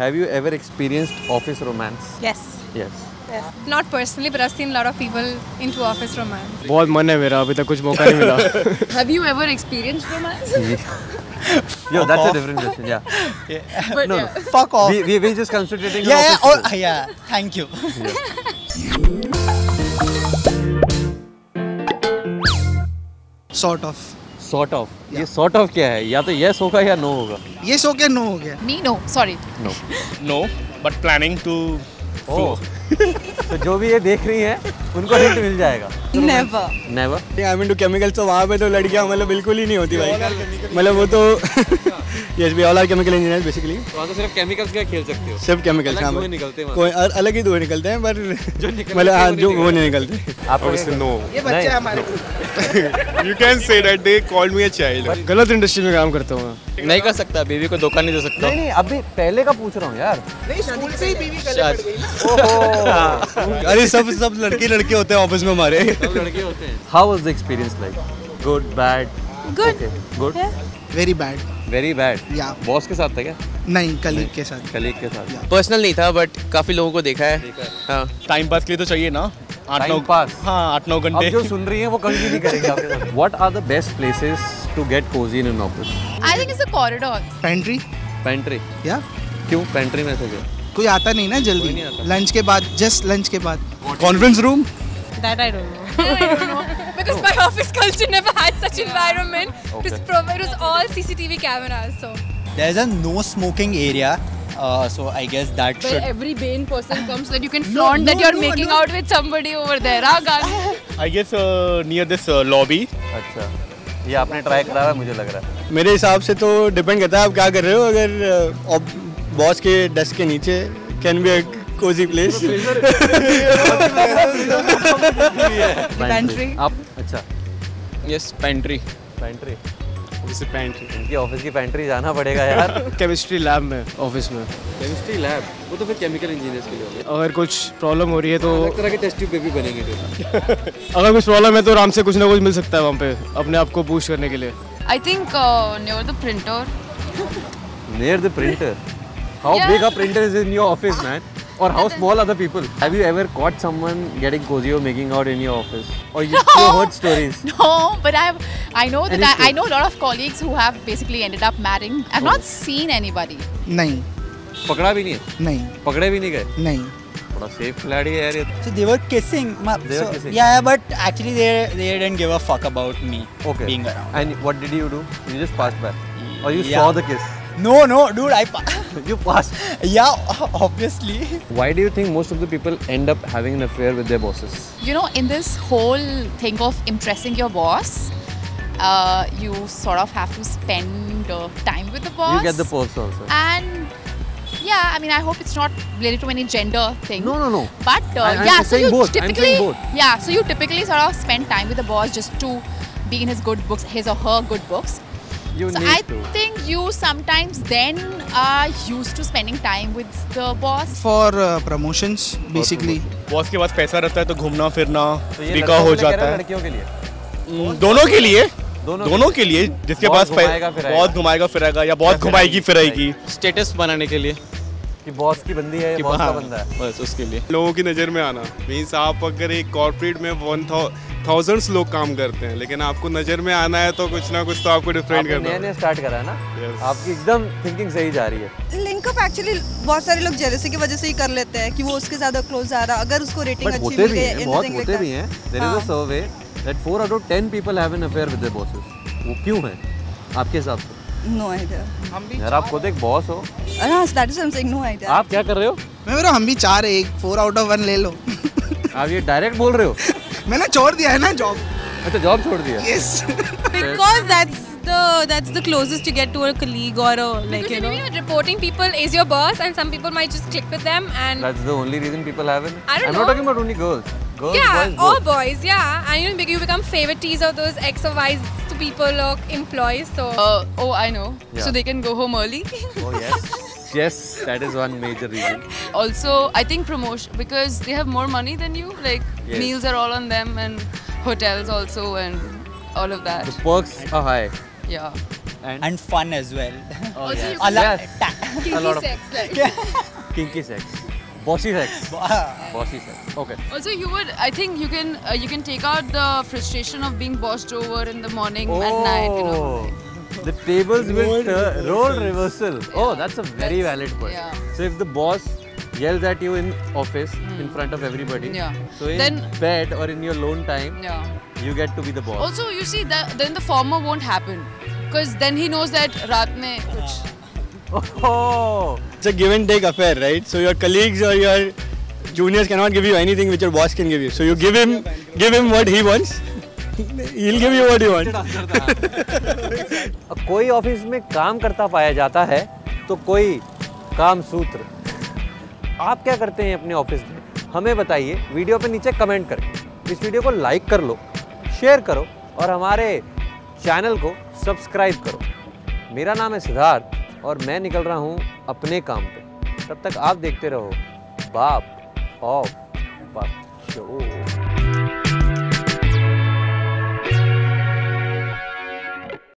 Have you ever experienced office romance? Yes. Yes. Yes. Not personally, but I've seen a lot of people into office romance. बहुत मन है मेरा, अभी तक कुछ मौका नहीं मिला. Have you ever experienced romance? Yo, that's a different question. Yeah. But No, yeah. no. Fuck off. We just concentrating on Yeah, office yeah, people. yeah. Thank you. Sort of. Sort of. ये sort of क्या है? या तो yes होगा या no होगा. Yes हो गया, no हो गया. Me, no. Sorry. No. No, but planning to. Oh. तो जो भी ये देख रही हैं, उनको हिंट मिल जाएगा. Never. Never. I mean to chemicals, तो वहाँ पे तो लड़कियाँ मतलब बिल्कुल ही नहीं होती भाई. मतलब वो तो yes we all are chemical engineers basically. वहाँ तो सिर्फ केमिकल्स का खेल सकते हो. सिर्फ केमिकल्स. अलग धुएं निकलते हैं. कोई अलग ही धुएं निकलते हैं, पर निकलते मतलब हाँ, हैं, जो वो नहीं निकलते. आपको नो. ये बच्चे हमारे. You can say that they called me a child. गलत इंडस्ट्री में काम करता हूँ मैं. नहीं कर सकता, बेबी को धोखा नहीं दे सकता. नहीं अभी पहले का पूछ रहा हूँ यार. नहीं स्कूल से ही बीवी गले पड़ गई. ओहो. अरे सब लड़के होते हैं ऑफिस में हमारे. सब लड़के होते हैं. How was the experience like? Good, bad? Good. Okay. Good. Very bad. Very bad. Yeah. Boss के साथ था क्या? नहीं कलीग के साथ. कलीग के साथ. पर्सनल नहीं था, बट काफी लोगों को देखा है. हाँ. टाइम पास के लिए तो चाहिए ना. 8-9 पास. हाँ 8-9 अब घंटे. जो सुन रही हैं वो कंटिन्यू नहीं करेंगे आपके साथ. What are the best places to get cozy in an office? I think it's the corridors. Pantry. Pantry. या क्यों pantry में से गया? कोई आता नहीं ना कोई जल्दी. नहीं आता. लंच के बाद, जस्ट लंच के बाद. Conference room. That I don't know. I don't know. Because my office culture never had such environment. Okay. It was all CCTV cameras. So. There's a no smoking area, so I guess that Where should. every vain person comes so that you can flaunt that you're making out with somebody over there. Ah, gun. I guess near this lobby. अच्छा. ये आपने try करा है मुझे लग रहा है. मेरे हिसाब से तो डिपेंड करता है आप क्या कर रहे हो. अगर बॉस के डेस्क के नीचे can be a cosy place. Pantry. आप अच्छा. Yes, pantry. Pantry. जैसे पैंट्री. इनकी ऑफिस की पैंट्री जाना पड़ेगा यार. केमिस्ट्री लैब में ऑफिस में. Chemistry lab. वो तो फिर केमिकल इंजीनियर्स के लिए होगा. अगर कुछ प्रॉब्लम हो रही है तो अलग तरह के टेस्ट ट्यूब भी बनेंगे फिर. अगर कुछ प्रॉब्लम है तो आराम से कुछ ना कुछ मिल सकता है वहाँ पे अपने आप को बूस्ट करने के लिए. I think near the printer. Near the printer. How Yeah. big a printer is in your office, man? Or how small are the people? Have you ever caught someone getting cozy or making out in your office? Or you heard stories? No, but I know that Any I know a lot of colleagues who have basically ended up marrying. I've not seen anybody. नहीं. पकड़ा भी नहीं है. नहीं. पकड़े भी नहीं गए. नहीं. थोड़ा सेफ खिलाड़ी है यार ये. So they were kissing. They were kissing. Yeah, but actually they didn't give a fuck about me Okay. being around. And what did you do? You just passed by. Or you Yeah. saw the kiss? No, dude, You passed. yeah, obviously. Why do you think most of the people end up having an affair with their bosses? You know, in this whole thing of impressing your boss, you sort of have to spend time with the boss. You get the perks also. And yeah, I mean, I hope it's not related to any gender thing. No. But I'm yeah, just so saying you both. I'm typically, saying both. yeah, so you typically sort of spend time with the boss just to be in his good books, his or her good books. You So need I to. think you sometimes then are used to spending time with the boss. For promotions basically. Boss के पास पैसा रहता है तो घूमना फिरना तो ये बिका लड़कों हो के लिए कह रहा जाता है, है. लड़कियों के लिए. दोनों के लिए. दोनों दोनों के लिए जिसके बहुत पास घुमाएगा फिराएगा. बहुत घुमाएगा फिराएगा या बहुत घुमाएगी फिराएगी. Status बनाने के लिए. कि बॉस की बंदी है या बॉस का बंदा है. बस उसके लिए. लोगों की नज़र में आना मीन्स आप अगर एक कॉर्पोरेट में 1000s लोग काम करते हैं लेकिन आपको नज़र में आना है तो कुछ ना कुछ तो आपको डिफरेंट आपने करना नया स्टार्ट करा है ना. Yes. आपकी एकदम थिंकिंग सही जा रही है. लिंकअप एक्चुअली बहुत सारे लोग जेलसी की वजह से ही कर लेते हैं कि वो उसके ज्यादा क्लोज आ रहा, अगर उसको रेटिंग बट अच्छी होते मिल भी गई हैं, बहुत होते भी हैं. There is a survey that 4 out of 10 people have an affair with their bosses. वो क्यों है आपके हिसाब से? No idea. यार आप खुद एक बॉस हो. हां, that is I am saying no idea. आप क्या कर रहे हो? मैं बोल रहा हूँ हम भी 4 एक 4 out of 1 ले लो. आप ये डायरेक्ट बोल रहे हो? मैंने छोड़ दिया है ना जॉब. अच्छा जॉब छोड़ दिया. Yes. Because that's the closest you get to a colleague or a like Because you know. you're reporting people is your boss, and some people might just click with them and That's the only reason people have it. I don't I'm know. not talking about only girls. Girls, yeah, boys, all both. boys, yeah, and you become favorites of those X or Y's to people or employees. So Oh, I know. Yeah. So they can go home early. Oh yes. Yes, that is one major reason. Also, I think promotion because they have more money than you. Like Yes. meals are all on them and hotels also and all of that. The perks are high. Yeah. and fun as well. Oh, Also, yes. you can- Yes. A lot of sex, like. kinky sex. Bossy sex. Bossy sex. Okay. Also, I think you can take out the frustration of being bossed over in the morning at night, you know. The tables will role reversal. Oh, that's a very valid point. Yeah. So if the boss yells at you in office in front of everybody, Yeah. so in Then- bed or in your lone time, Yeah. you get to be the boss. Also, you see that then the former won't happen, because then he knows that raat mein kuch. Oh, It's a give and take affair, right? So your colleagues or your juniors cannot give you anything which your boss can give you. So you give him what he wants. He'll give you what he wants. कोई office में काम करता पाया जाता है तो कोई काम सूत्र। आप क्या करते हैं अपने ऑफिस में? हमें बताइए वीडियो पे नीचे कमेंट करके। इस वीडियो को लाइक कर लो, शेयर करो और हमारे चैनल को सब्सक्राइब करो। मेरा नाम है सिद्धार्थ और मैं निकल रहा हूँ अपने काम पे। तब तक आप देखते रहो बाप ऑफ बाप शो।